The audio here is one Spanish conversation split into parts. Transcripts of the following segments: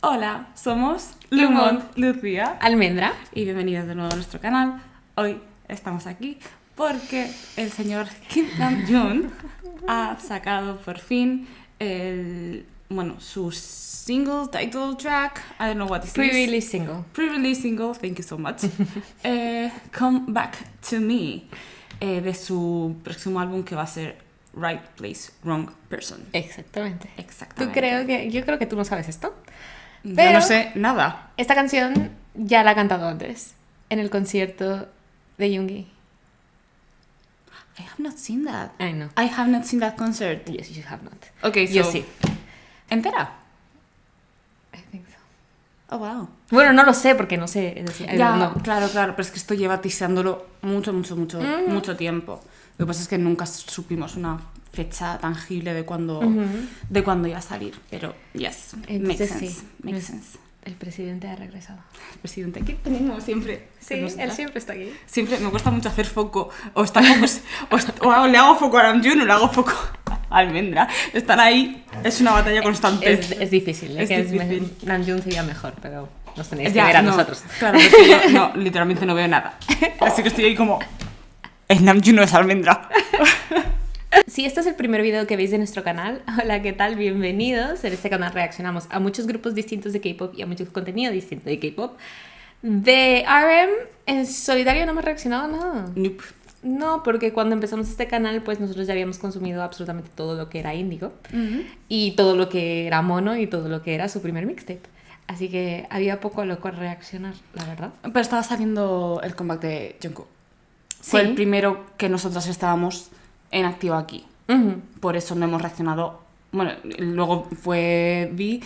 Hola, somos Lumont, Lucía, Almendra. y bienvenidos de nuevo a nuestro canal. Hoy estamos aquí porque el señor Kim Namjoon ha sacado por fin su single title track. I don't know what this is. Pre-release single. Pre-release single, thank you so much. Come Back to Me, de su próximo álbum que va a ser Right Place, Wrong Person. Exactamente. Exactamente. Yo creo que tú no sabes esto. Yo Pero no sé nada. esta canción ya la ha cantado antes, en el concierto de Yoongi. I have not seen that. I know. I have not seen that concert. Yes, you have not. Okay, Yo so... sí. ¿Entera? I think so. Oh, wow. Bueno, no lo sé porque no sé. Es decir, I Ya, don't know. claro, pero es que esto lleva tiseándolo mucho tiempo. Lo que pasa es que nunca supimos una fecha tangible de cuándo iba a salir. Pero, yes, Entonces, makes sense. sí, Makes sense. El presidente ha regresado. El presidente aquí tenemos siempre. Sí, él siempre está aquí. Siempre me cuesta mucho hacer foco. O le hago foco a Namjoon o le hago foco a Almendra. Están ahí, es una batalla constante. Es difícil. Es difícil. Namjoon sería mejor, pero nos tenéis que Ya, ver a no, nosotros. Claro, es que yo literalmente no veo nada. Así que estoy ahí como... Es Namjoon, no es Almendra. Si este es el primer video que veis de nuestro canal, hola, ¿qué tal? Bienvenidos. En este canal reaccionamos a muchos grupos distintos de K-pop y a mucho contenido distinto de K-pop. De RM, en solitario no hemos reaccionado a nada. Nope. No, porque cuando empezamos este canal, pues nosotros ya habíamos consumido absolutamente todo lo que era Indigo y todo lo que era Mono y todo lo que era su primer mixtape. Así que había poco a lo cual reaccionar, la verdad. Pero estaba saliendo el comeback de Jungkook. Fue el primero que nosotras estábamos en activo aquí. Por eso no hemos reaccionado. Bueno, luego fue V,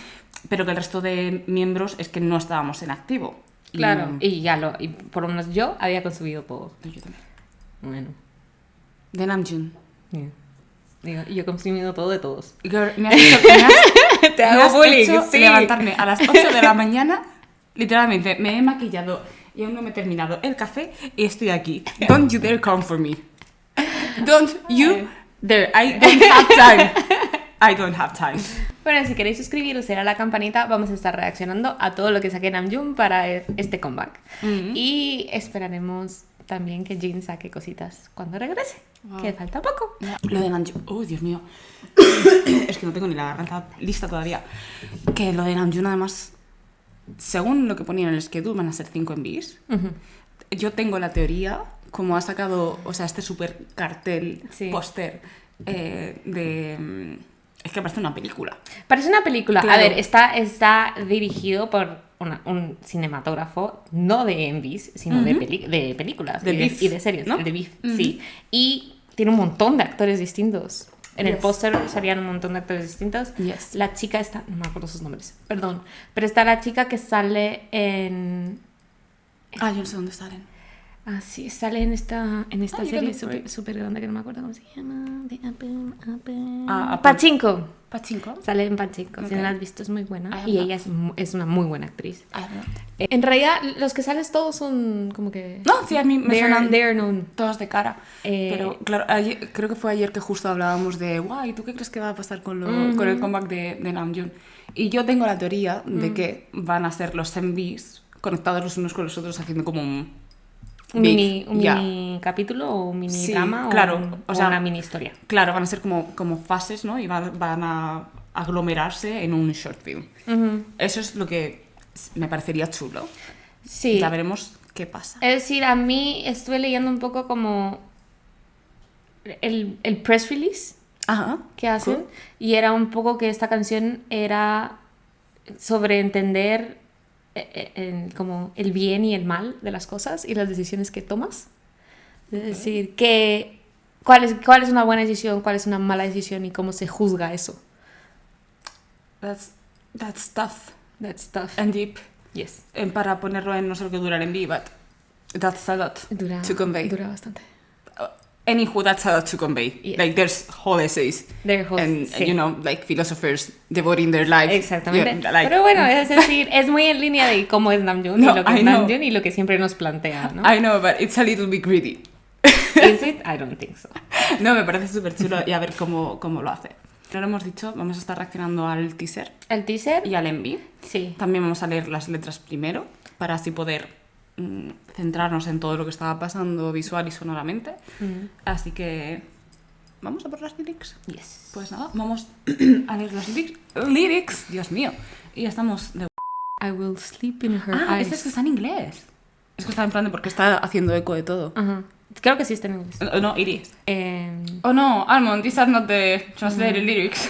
pero que el resto de miembros es que no estábamos en activo. Claro, y por lo menos yo había consumido poco. Yo también. Bueno. De Namjoon. Yeah. Digo, yo he consumido todo de todos. Girl, me has hecho, Te hago bullying, sí. levantarme a las 8 de la mañana. Literalmente, me he maquillado y aún no me he terminado el café y estoy aquí. Don't you dare come for me. Don't you dare. I don't have time. I don't have time. Bueno, si queréis suscribiros y darle a la campanita, vamos a estar reaccionando a todo lo que saque Namjoon para este comeback. Y esperaremos también que Jin saque cositas cuando regrese, que falta poco. Lo de Namjoon, oh Dios mío, es que no tengo ni la garganta lista todavía. Que lo de Namjoon, además, según lo que ponía en el schedule, van a ser 5 envíos. Yo tengo la teoría, como ha sacado, o sea, este super cartel, póster de... Es que parece una película. Parece una película. Claro. A ver, está dirigido por un cinematógrafo, no de envies, sino de películas de y de series, ¿no? De Beef, sí. Y tiene un montón de actores distintos. En el póster salían un montón de actores distintos. Yes. La chica está... No me acuerdo sus nombres, perdón. Pero está la chica que sale en... Yo no sé dónde salen. Ah, sí, sale en esta serie Apple. súper grande que no me acuerdo cómo se llama. De Apple. Apple. Pachinko. ¿Pachinko? Sale en Pachinko. Si no la has visto, es muy buena. Y not. ella es una muy buena actriz. I have not. En realidad, los que sales todos son como que... No, sí, a mí me suenan They're known. todos de cara. Pero claro, creo que fue ayer que justo hablábamos de ¿y tú qué crees que va a pasar con el comeback de Namjoon? Y yo tengo la teoría de que van a ser los MVs conectados los unos con los otros haciendo como un mini capítulo o un mini drama claro, o sea, una mini historia. Claro, van a ser como fases, ¿no? Y van a aglomerarse en un short film. Eso es lo que me parecería chulo. Sí. Ya veremos qué pasa. Es decir, a mí estuve leyendo un poco como el press release que hacen, Cool. y era un poco que esta canción era sobre entender como el bien y el mal de las cosas y las decisiones que tomas. Es decir, cuál es una buena decisión, cuál es una mala decisión y cómo se juzga eso. That's tough. That's tough. And deep. Yes. Para ponerlo en no sé lo que dura el envío, but that's a lot to convey. Dura bastante. Anywho, that's a lot to convey. Yes. Like, there's whole essays. And, sí. you know, like, philosophers devoting their life. Exactamente. Yeah, like... Pero bueno, es decir, es muy en línea de cómo es Namjoon y lo que es Namjoon y lo que siempre nos plantea, ¿no? I know, but it's a little bit greedy. Is it? I don't think so. No, me parece súper chulo y a ver cómo lo hace. No lo hemos dicho, vamos a estar reaccionando al teaser ¿El teaser? y al envío. Sí. También vamos a leer las letras primero para así poder centrarnos en todo lo que estaba pasando visual y sonoramente. Así que vamos a por las lyrics. Yes. Pues nada, vamos a leer los lyrics. Dios mío. Y ya estamos de... I will sleep in her eyes. Este es que está en inglés. Es que está en plan de porque está haciendo eco de todo. Ajá. Creo que sí está en inglés. No, it is. Em, Oh no, Almond, these are not the translated lyrics.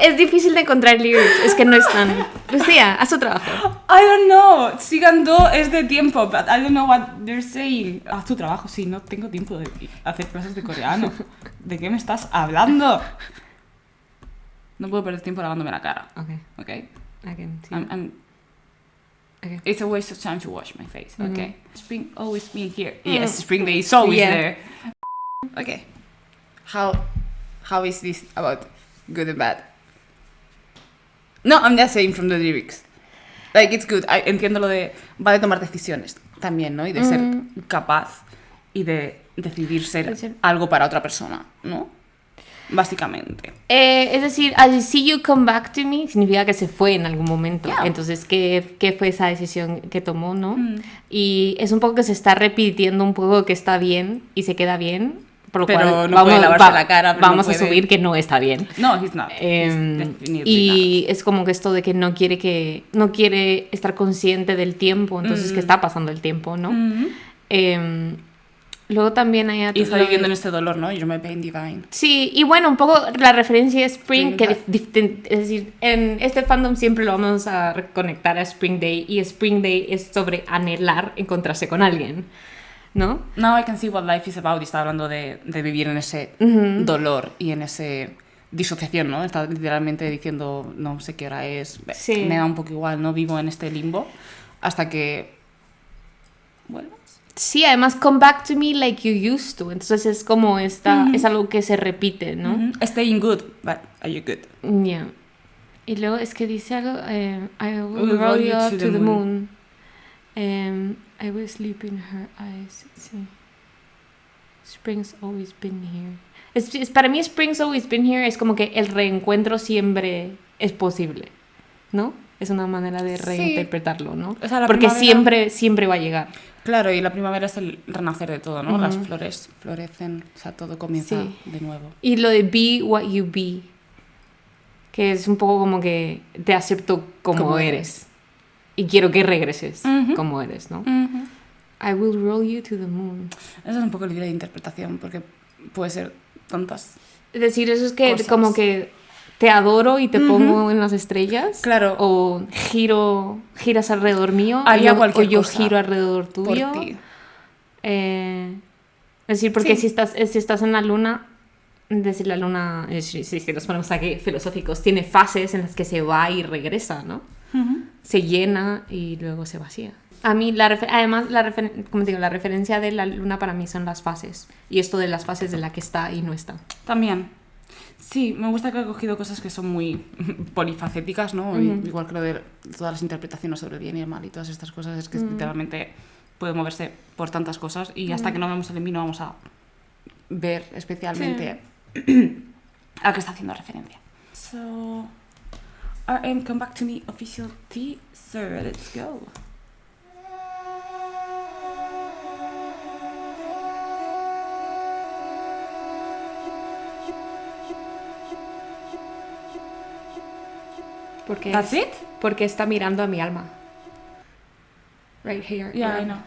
es difícil de encontrar lyrics, es que no están. Lucía, haz tu trabajo. I don't know. Sigando es de tiempo, but I don't know what they're saying. Haz tu trabajo, sí, no tengo tiempo de hacer clases de coreano. ¿De qué me estás hablando? No puedo perder tiempo lavándome la cara. Okay, Okay? I can see. Okay. It's a waste of time to wash my face. Okay. Spring always been here. Yes, spring day is always there. Okay. How is this about good and bad? No, I'm just saying from the lyrics. Like, it's good. Entiendo lo de... Va de tomar decisiones también, ¿no? Y de ser capaz y de decidir ser algo para otra persona, ¿no? Básicamente. Es decir, I see you come back to me significa que se fue en algún momento. Yeah. Entonces, ¿qué fue esa decisión que tomó, no? Y es un poco que se está repitiendo un poco que está bien y se queda bien. Por lo pero cual, no puede lavarse la cara. Pero vamos no a puede... asumir que no está bien. No, he's not. He's definitely Y not. es como que esto de que no quiere estar consciente del tiempo, entonces que está pasando el tiempo, ¿no? Luego también hay... Y está viviendo en este dolor, ¿no? You're my pain divine. Sí, y bueno, un poco la referencia es Spring, Spring es decir, en este fandom siempre lo vamos a conectar a Spring Day, y Spring Day es sobre anhelar encontrarse con alguien, ¿no? Now I can see what life is about. Y está hablando de vivir en ese dolor y en ese disociación, ¿no? Está literalmente diciendo, no sé qué hora es, Sí. me da un poco igual, ¿no? Vivo en este limbo hasta que vuelvas. Sí, además, come back to me like you used to. Entonces es como es algo que se repite, ¿no? Staying good, but are you good? Yeah. Y luego es que dice algo, I will roll you up to the moon. I will sleep in her eyes. Sí. Spring's always been here. Para mí, Spring's always been here es como que el reencuentro siempre es posible, ¿no? Es una manera de reinterpretarlo, ¿no? O sea, la porque primavera... siempre va a llegar. Claro, y la primavera es el renacer de todo, ¿no? Las flores florecen, o sea, todo comienza de nuevo. Y lo de be what you be, que es un poco como que te acepto como eres. Y quiero que regreses como eres, ¿no? I will roll you to the moon. Eso es un poco libre de interpretación, porque puede ser tantas... Es decir, eso es que cosas. como que te adoro y te pongo en las estrellas. Claro. O giras alrededor mío. Haría o cualquier yo cosa giro alrededor tuyo. por ti. Es decir, porque si estás en la luna, es decir, la luna, si nos ponemos aquí filosóficos, tiene fases en las que se va y regresa, ¿no? Se llena y luego se vacía. A mí, además, como te digo, la referencia de la luna para mí son las fases. Y esto de las fases de la que está y no está. También. Sí, me gusta que ha cogido cosas que son muy polifacéticas, ¿no? Igual que lo de todas las interpretaciones sobre el bien y el mal y todas estas cosas, es que literalmente puede moverse por tantas cosas y hasta que no vemos el envío no vamos a ver especialmente a qué está haciendo referencia. So, RM, come back to me, official teaser, let's go. That's it? Porque está mirando a mi alma. Right here. Yeah, I know.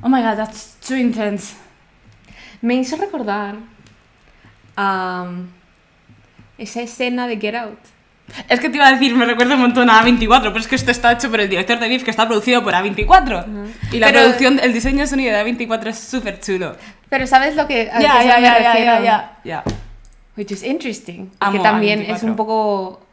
Oh my god, that's too intense. Me hizo recordar esa escena de Get Out. Es que te iba a decir, me recuerda un montón a A24, pero es que esto está hecho por el director de Beef, que está producido por A24. Y la producción, el diseño de sonido de A24 es súper chulo. Pero ¿sabes lo que me refiero? Ya. Which is interesting. Amo que también A24. es un poco...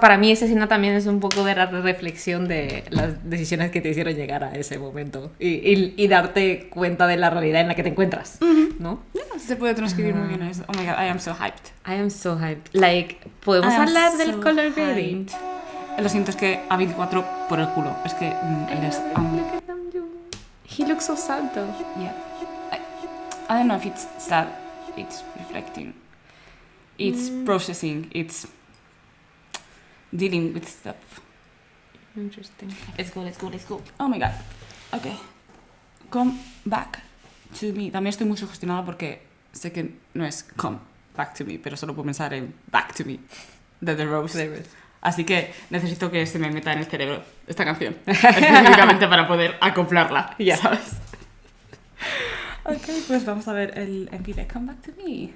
para mí esa escena también es un poco de la reflexión de las decisiones que te hicieron llegar a ese momento. Y darte cuenta de la realidad en la que te encuentras, ¿no? Se puede transcribir muy bien eso. Oh my god, I am so hyped. I am so hyped. Like, ¿podemos hablar del color grading? Lo siento, es que A24 por el culo. Es que les amo. Look at them do. He looks so sad though. Yeah. I don't know if it's sad. it's reflecting, it's processing, it's dealing with stuff. Interesting. Let's go. Oh my god. Okay. Come back to me. También estoy muy sugestionada porque sé que no es come back to me, pero solo puedo pensar en back to me de The Rose. Así que necesito que se me meta en el cerebro esta canción. Específicamente para poder acoplarla, Ya. ¿sabes? Ok, pues vamos a ver el MP de Come Back to Me.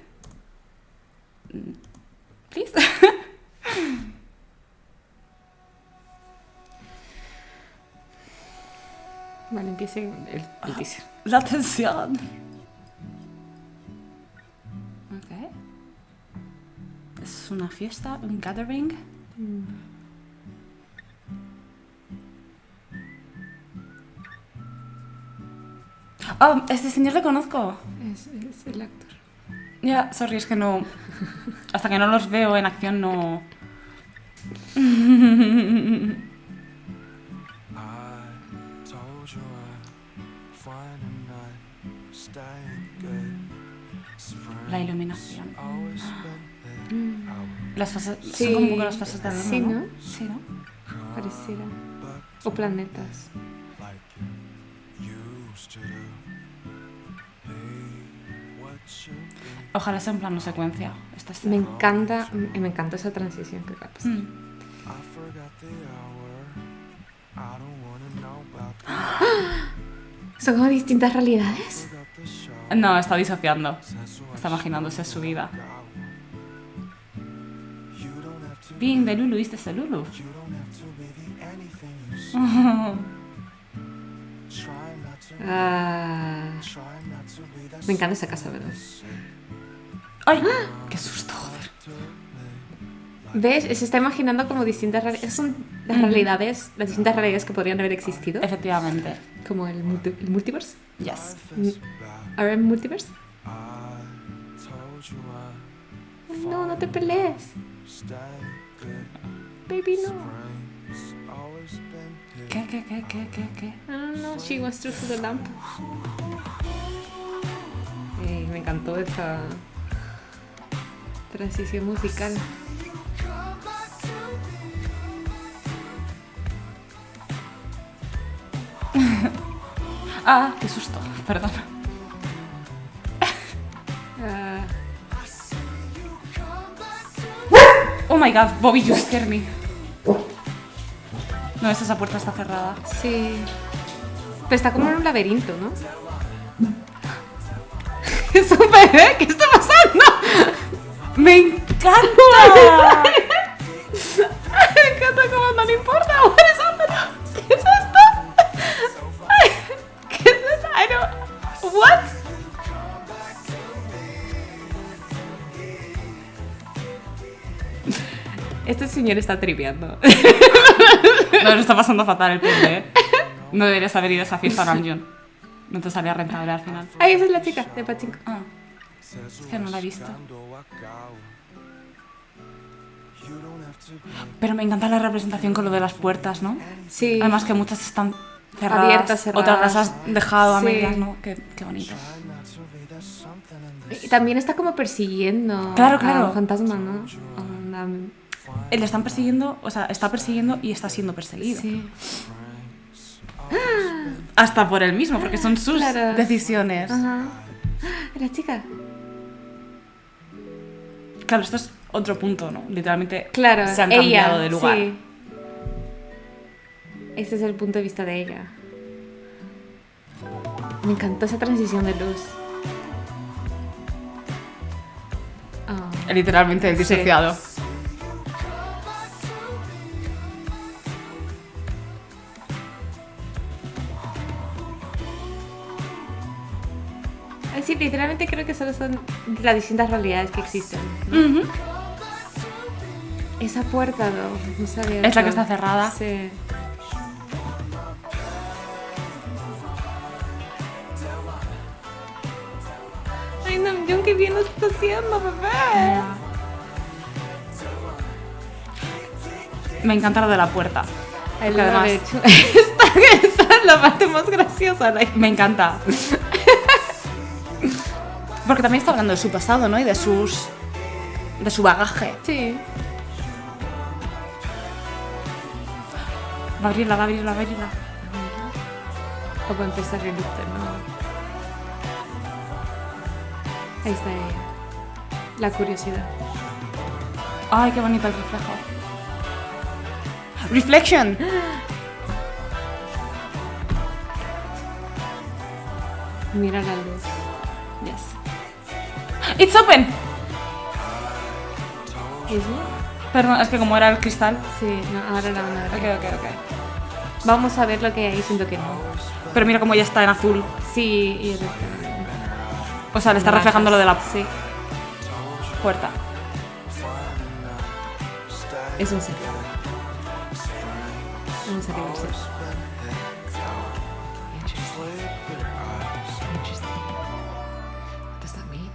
Please. Vale, empiece el teaser. La tensión. Ok. Es una fiesta, un gathering. Oh, este señor le conozco. Es el actor. Ya, sorry, es que no... Hasta que no los veo en acción no... La iluminación. Las fases... Sí, son como un poco las fases de la luna, sí, ¿no? Sí, ¿no? Pareciera. O planetas. Ojalá sea en plano secuencia. Esta escena. Me encanta esa transición que acaba de pasar. ¿Son como distintas realidades? No, está disociando. Está imaginándose su vida. Being the Lulu is the Lulu. Me encanta esa casa, ¿verdad? ¡Ay! ¡Qué susto, joder! ¿Ves? Se está imaginando como distintas realidades. Son las realidades, las distintas realidades que podrían haber existido. Efectivamente. Como el multiverse. Yes. ¿RM Multiverse? No, no te pelees. Baby, no. ¿Qué? No, she wants to the lamp. Me encantó esta transición musical. ¡Qué susto! Perdón. Oh my god, Bobby, you scared me. No, esa puerta está cerrada. Sí. Pero está como en un laberinto, ¿no? ¡Es un bebé! ¿Qué está pasando? ¡Me encanta! Me encanta como no le importa. What is happening? ¿Qué es esto? ¿Qué es esto? I don't... What? Este señor está triviando. No, lo está pasando fatal el pobre, ¿eh? No deberías haber ido a esa fiesta a Namjoon. No te salía rentable al final. Ay, esa es la chica de Pachinko. Es que no la he visto. Pero me encanta la representación con lo de las puertas, ¿no? Sí. Además que muchas están cerradas, Abiertas, cerradas. otras las has dejado a Sí. medias, ¿no? Qué bonito. Y también está como persiguiendo Claro. a un fantasma, ¿no? Le están persiguiendo, o sea, está persiguiendo y está siendo perseguido. Sí. Hasta por él mismo, porque son sus Claro. decisiones. Ajá. La chica. Claro, esto es otro punto, ¿no? Literalmente Claro, se han ella, cambiado de lugar. Sí. Este es el punto de vista de ella. Me encantó esa transición de luz. Oh. Literalmente el disociado. Sí, literalmente creo que solo son las distintas realidades que existen, ¿no? Ujú. Esa puerta, no sabía. Es la que está cerrada. Sí. Ay, Namjoon, qué bien lo está haciendo, bebé. Me encanta lo de la puerta. Ay, Porque además- esta es la parte más graciosa. Me encanta. Porque también está hablando de su pasado, ¿no? Y de su bagaje. Sí. Va a abrirla. O para empezar el Luther, ¿no? Ahí está ella. La curiosidad. Ay, qué bonito el reflejo. Reflection. Mira la luz. Yes. It's open. ¿Es eso? Perdón, es que como era el cristal. Sí, no, ahora la van a ver. Ok. Vamos a ver lo que hay, siento que no. Pero mira cómo ya está en azul. Sí, y el resto. O sea, le está reflejando lo de la Sí, puerta. es un serio. Un serio verse. Interesting. What does that mean?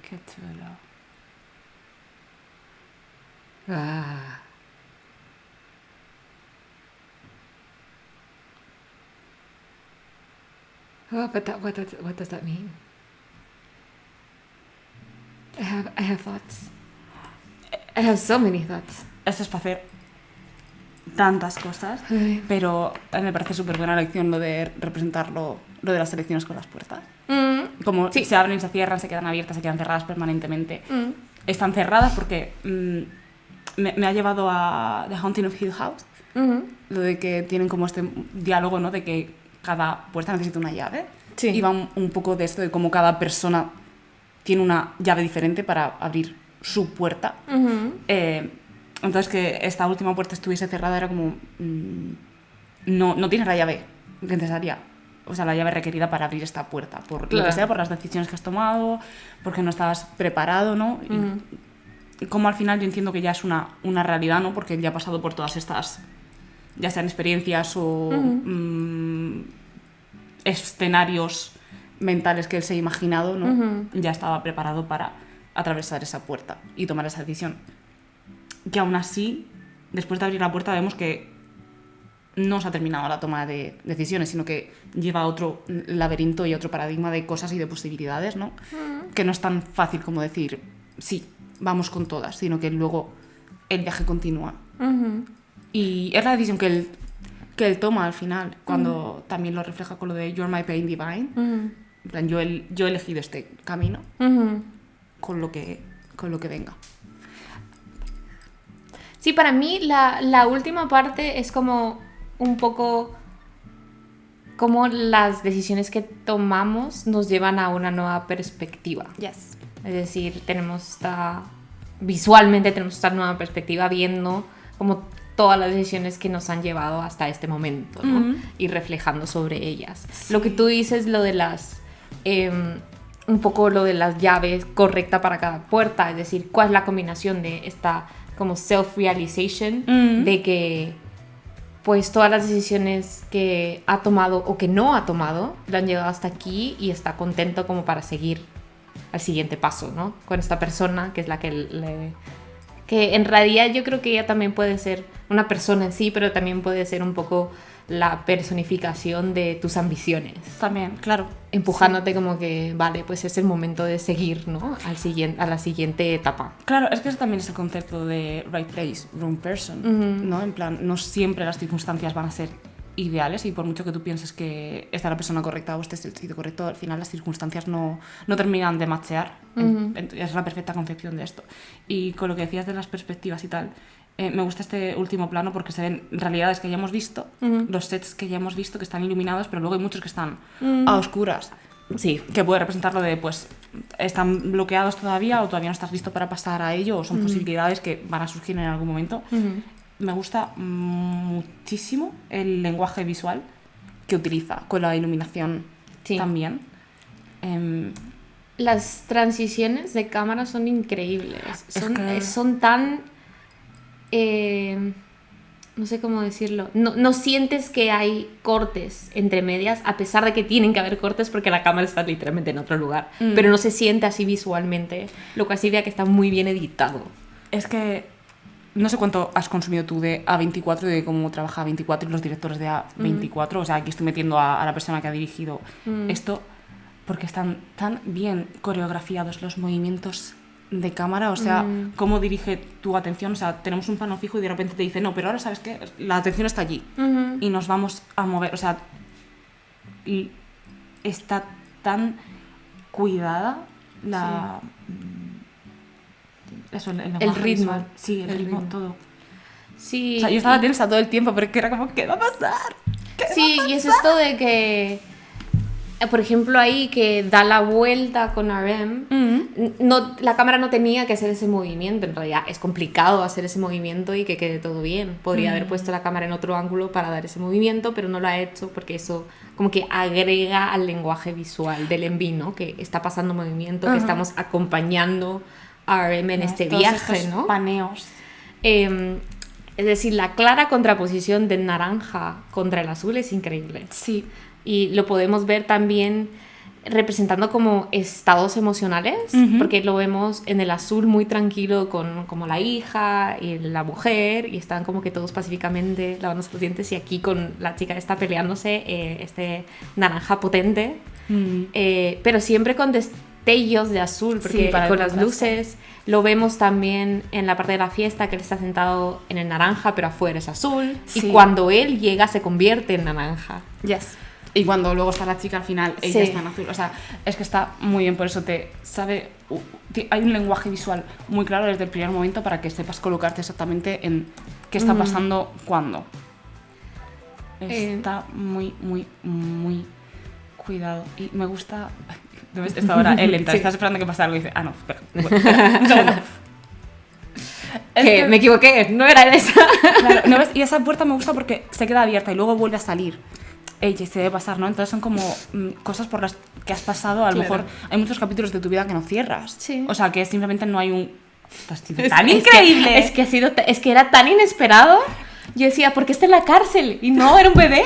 Qué chulo. Ah. Oh, but what does that mean? I have thoughts. I have so many thoughts. Esto es para hacer tantas cosas, Ay. pero a mí me parece súper buena lección lo de representar lo de las elecciones con las puertas. Como Sí. se abren, se cierran, se quedan abiertas, se quedan cerradas permanentemente. Están cerradas porque me ha llevado a The Haunting of Hill House, lo de que tienen como este diálogo, ¿no? De que cada puerta necesita una llave. Sí. Y va un poco de esto de cómo cada persona tiene una llave diferente para abrir su puerta. Entonces que esta última puerta estuviese cerrada era como... no tienes la llave necesaria. O sea, la llave requerida para abrir esta puerta. Por lo Claro. que sea, por las decisiones que has tomado, porque no estabas preparado, ¿no? Y como al final yo entiendo que ya es una realidad, ¿no? Porque él ya ha pasado por todas estas, ya sean experiencias o escenarios mentales que él se ha imaginado, ¿no? Ya estaba preparado para atravesar esa puerta y tomar esa decisión. Que aún así, después de abrir la puerta, vemos que no se ha terminado la toma de decisiones, sino que lleva a otro laberinto y otro paradigma de cosas y de posibilidades, ¿no? Que no es tan fácil como decir, sí, vamos con todas, sino que luego el viaje continúa. Y es la decisión que él toma al final, cuando también lo refleja con lo de You're my pain divine. En plan, yo he elegido este camino con lo que venga. Sí, para mí la última parte es como un poco como las decisiones que tomamos nos llevan a una nueva perspectiva. Yes. Es decir, visualmente tenemos esta nueva perspectiva viendo como todas las decisiones que nos han llevado hasta este momento, ¿no? Y reflejando sobre ellas. Sí. Lo que tú dices, lo de las... un poco lo de las llaves correcta para cada puerta, es decir, cuál es la combinación de esta como self-realization de que pues todas las decisiones que ha tomado o que no ha tomado le han llegado hasta aquí y está contento como para seguir al siguiente paso, ¿no? Con esta persona que es la que que en realidad yo creo que ella también puede ser una persona en sí, pero también puede ser un poco la personificación de tus ambiciones. También, claro. Empujándote como que, vale, pues es el momento de seguir, ¿no? A la siguiente etapa. Claro, es que eso también es el concepto de right place, wrong person, ¿no? En plan, no siempre las circunstancias van a ser ideales y por mucho que tú pienses que esta es la persona correcta o este es el sitio correcto, al final las circunstancias no terminan de matchear. Es la perfecta concepción de esto. Y con lo que decías de las perspectivas y tal, me gusta este último plano porque se ven realidades que ya hemos visto, los sets que ya hemos visto que están iluminados, pero luego hay muchos que están a oscuras. Sí. Que puede representar lo de, pues, están bloqueados todavía o todavía no estás listo para pasar a ello o son posibilidades que van a surgir en algún momento. Me gusta muchísimo el lenguaje visual que utiliza con la iluminación también. Las transiciones de cámara son increíbles. Son tan... no sé cómo decirlo. No sientes que hay cortes entre medias, a pesar de que tienen que haber cortes porque la cámara está literalmente en otro lugar. Pero no se siente así visualmente, lo cual significa que está muy bien editado. Es que no sé cuánto has consumido tú de A24, de cómo trabaja A24 y los directores de A24. O sea, aquí estoy metiendo a la persona que ha dirigido esto. porque están tan bien coreografiados los movimientos de cámara, o sea, cómo dirige tu atención, o sea, tenemos un plano fijo y de repente te dice, no, pero ahora sabes que la atención está allí y nos vamos a mover, o sea, y está tan cuidada la... Eso, el ritmo. Visual. Sí, el ritmo, todo. Sí. O sea, yo estaba tensa todo el tiempo, pero que era como, ¿qué va a pasar? Sí, y es esto de que, por ejemplo, ahí que da la vuelta con RM, no, la cámara no tenía que hacer ese movimiento, en realidad es complicado hacer ese movimiento y que quede todo bien. Podría haber puesto la cámara en otro ángulo para dar ese movimiento, pero no lo ha hecho porque eso como que agrega al lenguaje visual del MV, ¿no? Que está pasando movimiento, que estamos acompañando a RM en este viaje, ¿no? Paneos. Es decir, la clara contraposición del naranja contra el azul es increíble. Sí. Y lo podemos ver también representando como estados emocionales, porque lo vemos en el azul muy tranquilo con como la hija y la mujer, y están como que todos pacíficamente lavándose los dientes, y aquí con la chica está peleándose, este naranja potente, pero siempre con destellos de azul, porque sí, con las luces. Lo vemos también en la parte de la fiesta, que él está sentado en el naranja, pero afuera es azul. Sí. Y cuando él llega, se convierte en naranja. Yes. Y cuando luego está la chica al final, ella está en azul. O sea, es que está muy bien, por eso hay un lenguaje visual muy claro desde el primer momento para que sepas colocarte exactamente en qué está pasando cuándo. Está muy, muy, muy cuidado. Y me gusta... Esta hora él entra, estás esperando que pase algo y dice, no, espera, un segundo. Que me equivoqué, no era esa. Claro, ¿no ves? Y esa puerta me gusta porque se queda abierta y luego vuelve a salir. Ella se debe pasar, ¿no? Entonces son como cosas por las que has pasado. A lo mejor hay muchos capítulos de tu vida que no cierras. Sí. O sea, que simplemente no hay un... ¡Tan increíble! Es que era tan inesperado. Yo decía, ¿por qué está en la cárcel? Y no, era un bebé.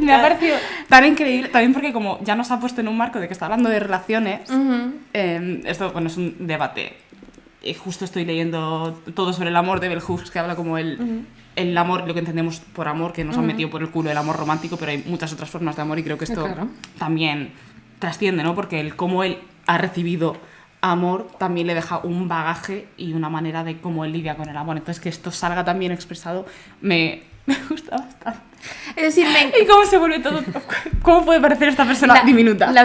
Me ha parecido tan increíble, también porque como ya nos ha puesto en un marco de que está hablando de relaciones, esto bueno, es un debate. Y justo estoy leyendo todo sobre el amor de Bell Hooks, que habla como el amor, lo que entendemos por amor, que nos han metido por el culo el amor romántico, pero hay muchas otras formas de amor y creo que esto también trasciende, ¿no? Porque cómo él ha recibido amor también le deja un bagaje y una manera de cómo él lidia con el amor. Entonces que esto salga tan bien expresado me gusta bastante. Es decir, ¿y cómo se vuelve todo? ¿Cómo puede parecer esta persona diminuta? La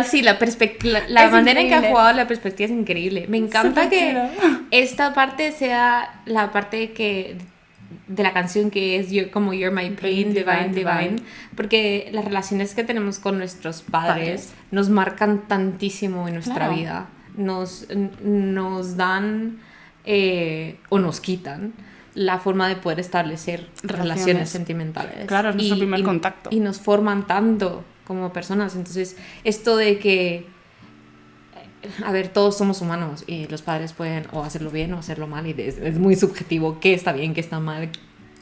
manera en que ha jugado la perspectiva es increíble. Me encanta que esta parte sea la parte de la canción que es como You're My Pain, Divine, porque las relaciones que tenemos con nuestros padres nos marcan tantísimo en nuestra vida. Nos dan o nos quitan la forma de poder establecer relaciones sentimentales. Claro, es nuestro primer contacto. Y nos forman tanto como personas. Entonces, esto de que, a ver, todos somos humanos y los padres pueden o hacerlo bien o hacerlo mal, y es muy subjetivo qué está bien, qué está mal.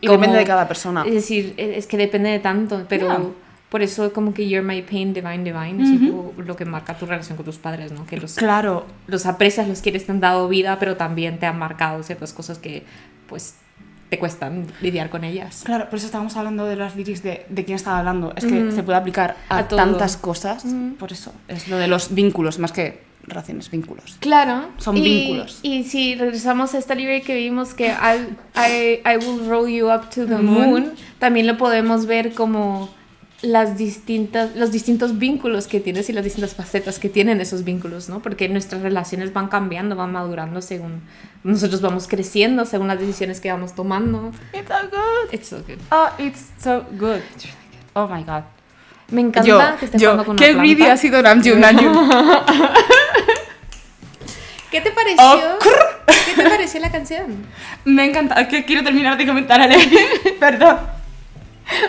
Y depende de cada persona. Es decir, es que depende de tanto, pero... Por eso como que You're My Pain, Divine, es lo que marca tu relación con tus padres, ¿no? Que los aprecias, los quieres, te han dado vida, pero también te han marcado ciertas cosas que, pues, te cuestan lidiar con ellas. Claro, por eso estábamos hablando de las lyrics de quién estaba hablando. Es que se puede aplicar a tantas cosas. Por eso es lo de los vínculos, más que relaciones, vínculos. Claro. Son vínculos. Y si regresamos a esta lyric que vimos que I will roll you up to the moon, también lo podemos ver como... los distintos vínculos que tienes y las distintas facetas que tienen esos vínculos, ¿no? Porque nuestras relaciones van cambiando, van madurando según nosotros vamos creciendo, según las decisiones que vamos tomando. It's so good. It's so good. Oh, it's so good. Oh my god. Me encanta que estés jugando con una planta. ¿Qué greedy ha sido Namjoon? ¿Qué te pareció? ¿Qué te pareció la canción? Me encanta. Es que quiero terminar de comentar, Ale. Perdón.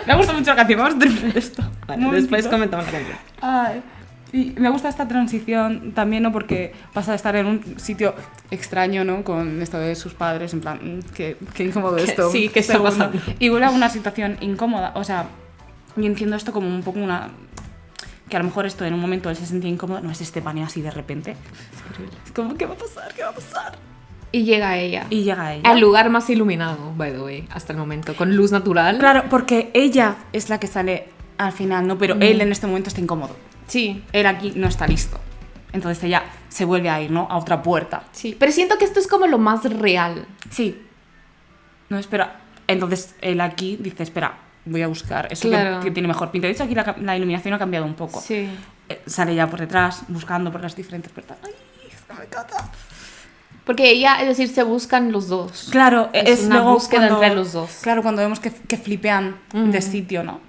Me gusta mucho la canción, vamos a terminar esto. Vale, después comentamos la canción. Ay, y me gusta esta transición también, ¿no? Porque pasa de estar en un sitio extraño, ¿no? Con esto de sus padres, en plan, qué incómodo esto. Sí, ¿qué está pasando? Y vuelve a una situación incómoda. O sea, yo entiendo esto como un poco una... Que a lo mejor esto en un momento él se sentía incómodo, no es este paneo así de repente. Es como, ¿qué va a pasar? ¿Qué va a pasar? Y llega ella. Y llega ella. Al lugar más iluminado, by the way, hasta el momento, con luz natural. Claro, porque ella es la que sale al final, ¿no? Pero él en este momento está incómodo. Sí. Él aquí no está listo. Entonces ella se vuelve a ir, ¿no? A otra puerta. Sí, pero siento que esto es como lo más real. Sí. No, espera. Entonces él aquí dice, espera, voy a buscar eso que tiene mejor pinta. De hecho, aquí la iluminación ha cambiado un poco. Sí. Sale ya por detrás, buscando por las diferentes puertas. ¡Ay, esto me encanta! Porque ella, es decir, se buscan los dos. Claro, es una luego búsqueda entre los dos. Claro, cuando vemos que flipean de sitio, ¿no?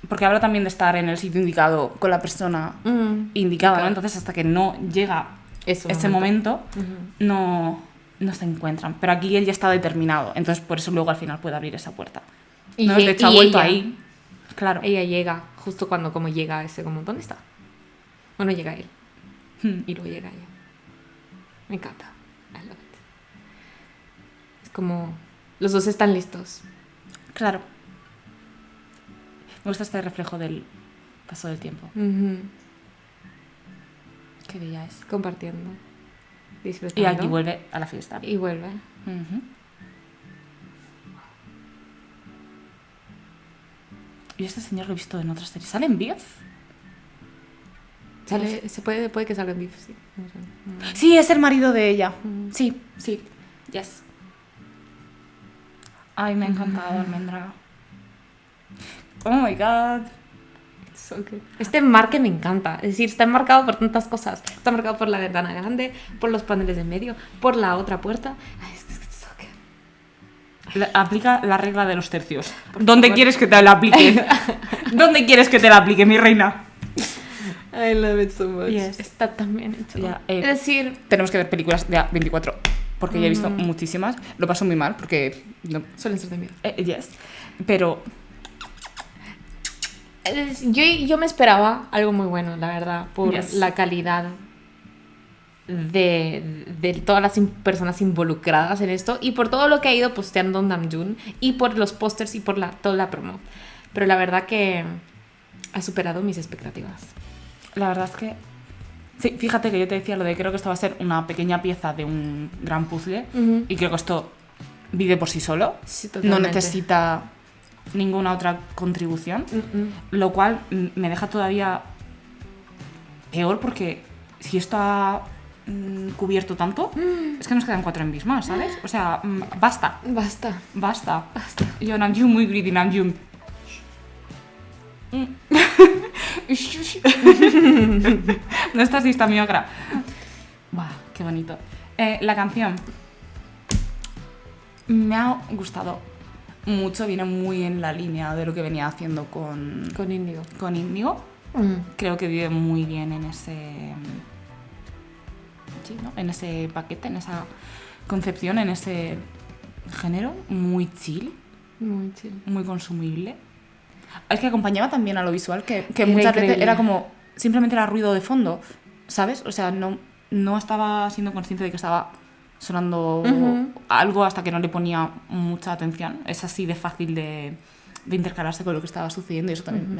Porque habla también de estar en el sitio indicado con la persona indicada, ¿no? Entonces, hasta que no llega ese momento, no se encuentran. Pero aquí él ya está determinado. Entonces, por eso luego al final puede abrir esa puerta. Y, ¿no? De hecho, ha vuelto ella, ahí. Claro. Ella llega justo cuando como llega ese como, ¿dónde está? Bueno, llega él. Y luego llega ella. Me encanta. I love it. Es como, los dos están listos. Claro. Me gusta este reflejo del paso del tiempo. Qué bella es. Compartiendo. Disfrutando. Y aquí vuelve a la fiesta. Y vuelve. Y este señor lo he visto en otras series. ¿Sale en Beef? Puede que salga en Beef, sí. Sí, es el marido de ella. Sí. Yes. Ay, me ha encantado, Almendra. Oh my god. So good. Este enmarque me encanta. Es decir, está enmarcado por tantas cosas. Está enmarcado por la ventana grande, por los paneles de medio, por la otra puerta. Ay, es so good. Aplica la regla de los tercios. ¿Dónde quieres que te la aplique? ¿Dónde quieres que te la aplique, mi reina? I love it so much. Yes. Está tan bien hecho. Yeah, es decir, tenemos que ver películas de A24 porque ya he visto muchísimas. Lo paso muy mal porque no, suelen ser de miedo. Yes. Pero yo me esperaba algo muy bueno, la verdad, por la calidad de todas las personas involucradas en esto y por todo lo que ha ido posteando Namjoon y por los pósters y por toda la promo. Pero la verdad que ha superado mis expectativas. La verdad es que sí, fíjate que yo te decía lo de creo que esto va a ser una pequeña pieza de un gran puzzle y creo que esto vive por sí solo. Sí, no necesita ninguna otra contribución, lo cual me deja todavía peor porque si esto ha cubierto tanto, es que nos quedan 4 envíos más, ¿sabes? O sea, basta. Yo, Namjoon, muy greedy, Namjoon. No estás lista, mi ogra. Wow, qué bonito. La canción me ha gustado mucho, viene muy en la línea de lo que venía haciendo con Índigo. Creo que vive muy bien en ese ¿no? En ese paquete, en esa concepción, en ese género muy chill, muy consumible. Es que acompañaba también a lo visual, que muchas veces era como simplemente era ruido de fondo, ¿sabes? O sea, no estaba siendo consciente de que estaba sonando algo hasta que no le ponía mucha atención. Es así de fácil de intercalarse con lo que estaba sucediendo y eso también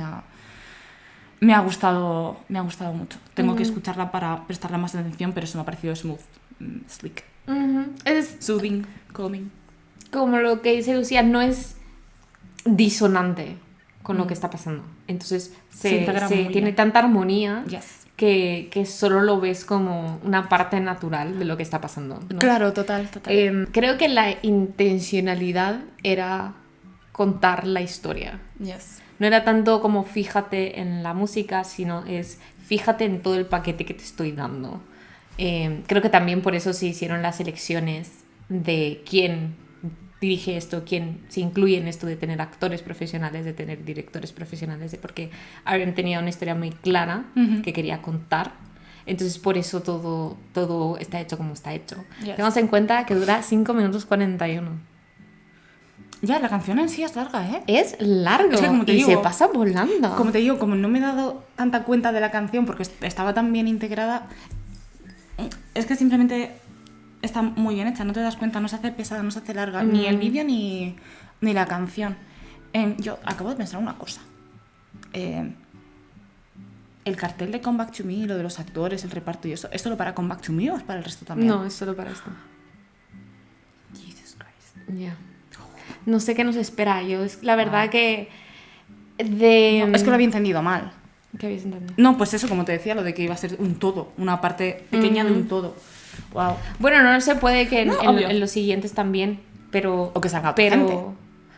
me ha gustado mucho. Tengo que escucharla para prestarle más atención, pero eso me ha parecido smooth, slick. Es soothing, calming. Como lo que dice Lucía, no es disonante con lo que está pasando. Entonces se tiene tanta armonía que solo lo ves como una parte natural de lo que está pasando, ¿no? Claro, total. Creo que la intencionalidad era contar la historia. No era tanto como fíjate en la música, sino es fíjate en todo el paquete que te estoy dando. Creo que también por eso se hicieron las elecciones de quién dirige esto, quién se incluye en esto de tener actores profesionales, de tener directores profesionales, porque Aaron tenía una historia muy clara que quería contar. Entonces por eso todo está hecho como está hecho. Tengamos en cuenta que dura 5 minutos 41. Ya, la canción en sí es larga, ¿eh? Es largo, es que, como te digo, se pasa volando. Como te digo, como no me he dado tanta cuenta de la canción porque estaba tan bien integrada, es que simplemente está muy bien hecha, no te das cuenta, no se hace pesada, no se hace larga, ni el vídeo ni la canción. Yo acabo de pensar una cosa. El cartel de Come Back to Me, lo de los actores, el reparto y eso, ¿es solo para Come Back to Me o es para el resto también? No, es solo para esto. Ya. No sé qué nos espera. La verdad que... Es que lo había entendido mal. ¿Qué habías entendido? No, pues eso, como te decía, lo de que iba a ser un todo, una parte pequeña de un todo. Wow. Bueno, no se puede que No, en los siguientes también, pero... O que salga otra gente.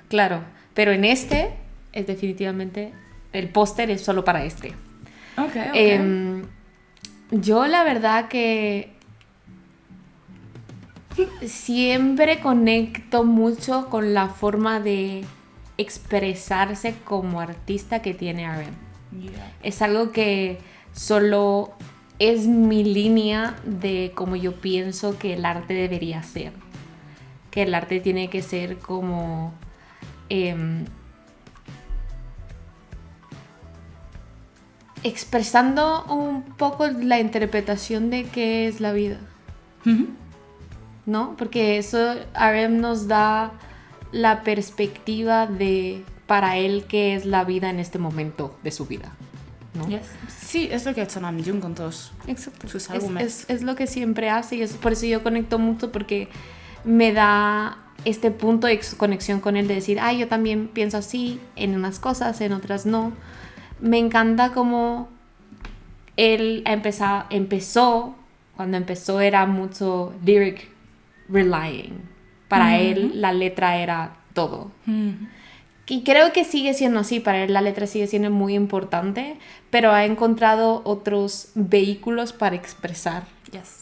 Claro, pero en este es definitivamente... El póster es solo para este. Ok. Yo la verdad que... Siempre conecto mucho con la forma de expresarse como artista que tiene RM. Yeah. Es algo que solo es mi línea de cómo yo pienso que el arte debería ser. Que el arte tiene que ser como... expresando un poco la interpretación de qué es la vida. ¿No? Porque eso RM nos da la perspectiva de para él qué es la vida en este momento de su vida, ¿no? Yes. Sí, es lo que ha hecho Namjoon con todos sus álbumes. Es lo que siempre hace y es por eso yo conecto mucho, porque me da este punto de conexión con él de decir, yo también pienso así en unas cosas, en otras no. Me encanta cómo él empezó, cuando empezó era mucho lyric relying. Para él la letra era todo. Y creo que sigue siendo así, para él la letra sigue siendo muy importante, pero ha encontrado otros vehículos para expresar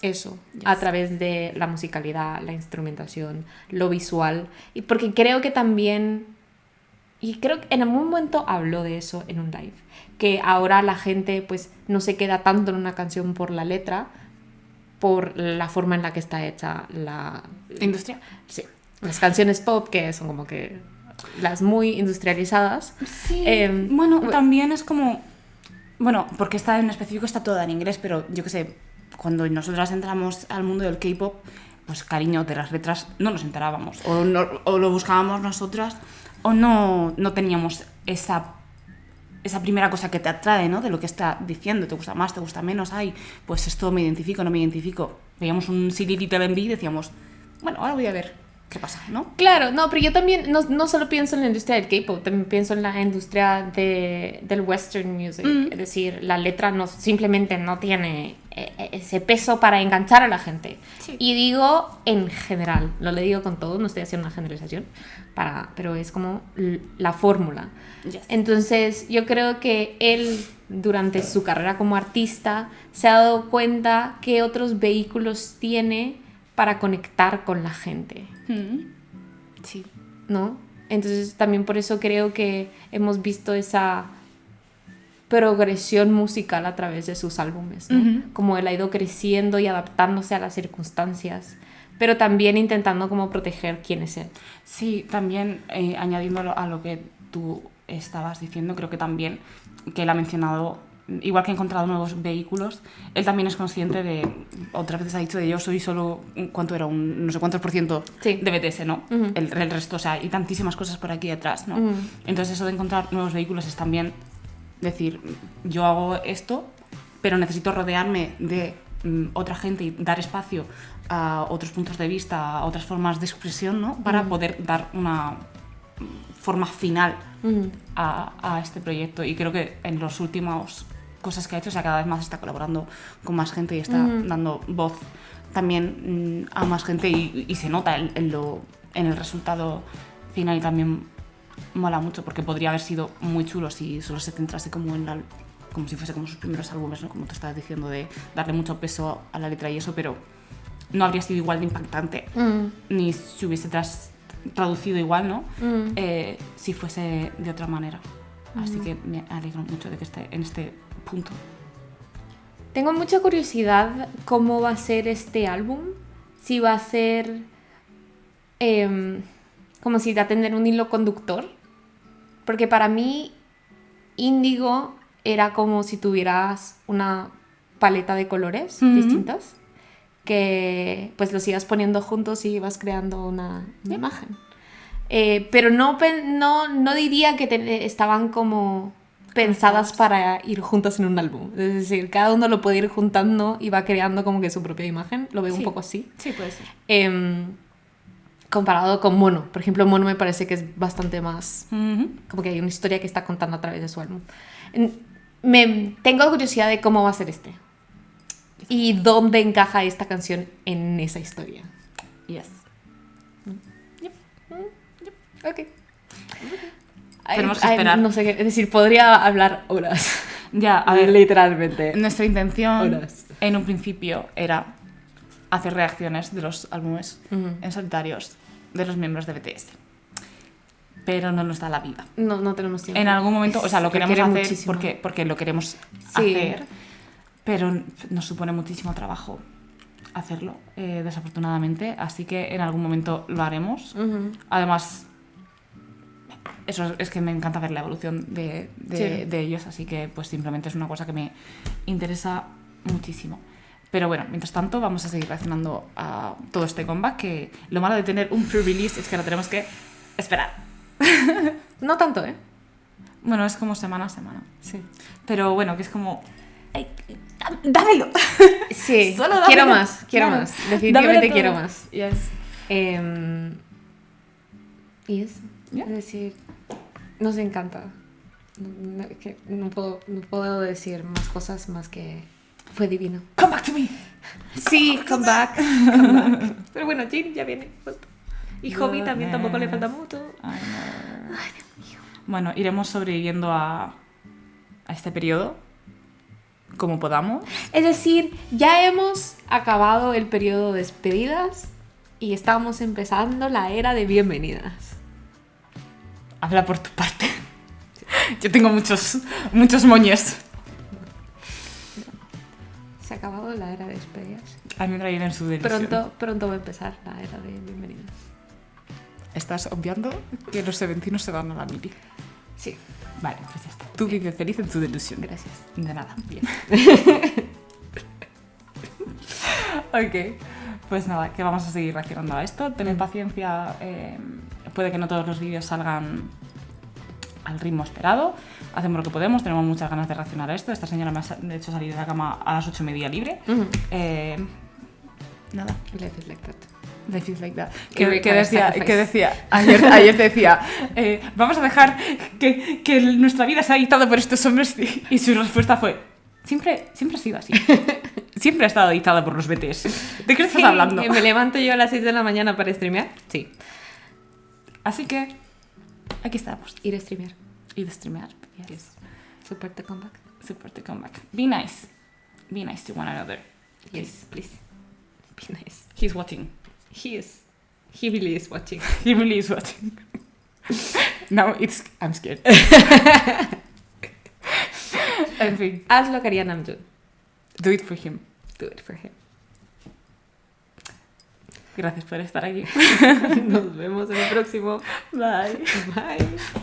eso a través de la musicalidad, la instrumentación, lo visual. Y porque creo que también, y creo que en algún momento habló de eso en un live, que ahora la gente pues no se queda tanto en una canción por la letra, por la forma en la que está hecha la industria. Sí, las canciones pop que son como que las muy industrializadas. Sí, bueno, también es como... Bueno, porque está en específico está toda en inglés, pero yo qué sé, cuando nosotras entramos al mundo del K-pop, pues cariño, de las letras no nos enterábamos, o lo buscábamos nosotras, o no teníamos esa primera cosa que te atrae, ¿no? De lo que está diciendo, te gusta más, te gusta menos, pues esto me identifico, no me identifico. Veíamos un Silly Little Envy y decíamos, bueno, ahora voy a ver qué pasa, ¿no? Claro, no, pero yo también no solo pienso en la industria del K-pop, también pienso en la industria del Western music. Es decir, la letra simplemente no tiene ese peso para enganchar a la gente. Sí. Y digo en general, no le digo con todo, no estoy haciendo una generalización, pero es como la fórmula. Yes. Entonces, yo creo que él, durante su carrera como artista, se ha dado cuenta que otros vehículos tiene para conectar con la gente. Sí. ¿No? Entonces también por eso creo que hemos visto esa progresión musical a través de sus álbumes, ¿no? Como él ha ido creciendo y adaptándose a las circunstancias, pero también intentando como proteger quién es él. Sí, también añadiendo a lo que tú estabas diciendo, creo que también que él ha mencionado, igual que ha encontrado nuevos vehículos, él también es consciente de, otras veces ha dicho de yo soy solo, ¿cuánto era? Un no sé cuántos % de BTS, ¿no? El resto, o sea, hay tantísimas cosas por aquí detrás, ¿no? Entonces eso de encontrar nuevos vehículos es también decir, yo hago esto, pero necesito rodearme de otra gente y dar espacio a otros puntos de vista, a otras formas de expresión, ¿no? Para poder dar una forma final a este proyecto. Y creo que en los últimos cosas que ha hecho, o sea, cada vez más está colaborando con más gente y está dando voz también a más gente y se nota en el resultado final, y también mola mucho porque podría haber sido muy chulo si solo se centrase como si fuese como sus primeros álbumes, ¿no? Como te estabas diciendo, de darle mucho peso a la letra y eso, pero no habría sido igual de impactante ni si hubiese traducido igual, ¿no? Si fuese de otra manera. Así que me alegro mucho de que esté en este punto. Tengo mucha curiosidad cómo va a ser este álbum. Si va a ser como si va a tener un hilo conductor. Porque para mí Índigo era como si tuvieras una paleta de colores distintas, que pues los ibas poniendo juntos y ibas creando una imagen. Pero no diría que estaban como pensadas para ir juntas en un álbum. Es decir, cada uno lo puede ir juntando y va creando como que su propia imagen. Lo veo un poco así. Sí, puede ser. comparado con Mono. Por ejemplo, Mono me parece que es bastante más... Ujú. Como que hay una historia que está contando a través de su álbum. Tengo curiosidad de cómo va a ser este. Y dónde encaja esta canción en esa historia. Yes. Ok. Tenemos que esperar. No sé qué, es decir, podría hablar horas. Ya, a ver, Literalmente. nuestra intención Horas. en un principio era hacer reacciones de los álbumes en solitarios de los miembros de BTS. Pero no nos da la vida. No tenemos tiempo. En algún momento, o sea, lo queremos Requiere hacer muchísimo. porque lo queremos Sí. hacer, pero nos supone muchísimo trabajo hacerlo, desafortunadamente. Así que en algún momento lo haremos. Ujú. Además, eso es que me encanta ver la evolución Sí. de ellos, así que pues simplemente es una cosa que me interesa muchísimo. Pero bueno, mientras tanto vamos a seguir reaccionando a todo este comeback, que lo malo de tener un pre-release es que lo tenemos que esperar. No tanto, ¿eh? Bueno, es como semana a semana. Sí. Pero bueno, que es como... ¡Ay, dámelo! Sí, Solo dámelo. quiero más. Claro. Definitivamente Dámelo quiero todo. más. Yes. Y eso. Ya. Es decir, nos encanta. No puedo decir más cosas más que fue divino. Come back to me. Sí, come back. Come back. Pero bueno, Jin ya viene. Y Hobby también tampoco le falta mucho. Ay, no. Bueno, iremos sobreviviendo a este periodo como podamos. Es decir, ya hemos acabado el periodo de despedidas y estamos empezando la era de bienvenidas. Habla por tu parte. Yo tengo muchos moños. Se ha acabado la era de despedidas. Almendra viene en su delusión. Pronto va a empezar la era de bienvenidas. Estás obviando que los seventinos se van a la mili. Sí, Vale, pues ya está. Tú vive feliz en tu delusión. gracias. De nada, bien. Ok, pues nada, que vamos a seguir reaccionando a esto. Tened paciencia, puede que no todos los vídeos salgan al ritmo esperado. Hacemos lo que podemos, tenemos muchas ganas de reaccionar a esto. Esta señora me ha hecho salir de la cama a las 8:30 libre. Nada. Life is like that. Life is like that. It Que requires sacrifice. decía, ayer decía, vamos a dejar que nuestra vida sea dictada por estos hombres, y su respuesta fue, siempre ha sido así. Siempre ha estado dictada por los BTS. ¿De qué estás hablando? Que me levanto yo a las 6 de la mañana para streamear. Sí. Así que aquí estamos. Ir a streamear. Y de streamear. Yes. Support the comeback. Support the comeback. Be nice. Be nice to one another. Yes, please. Be nice. He's watching. He is. He really is watching. He really is watching. Now I'm scared. En fin, Haz lo que haría Namjoon. do it for him. Do it for him. Gracias por estar aquí. Nos vemos en el próximo. Bye. Bye.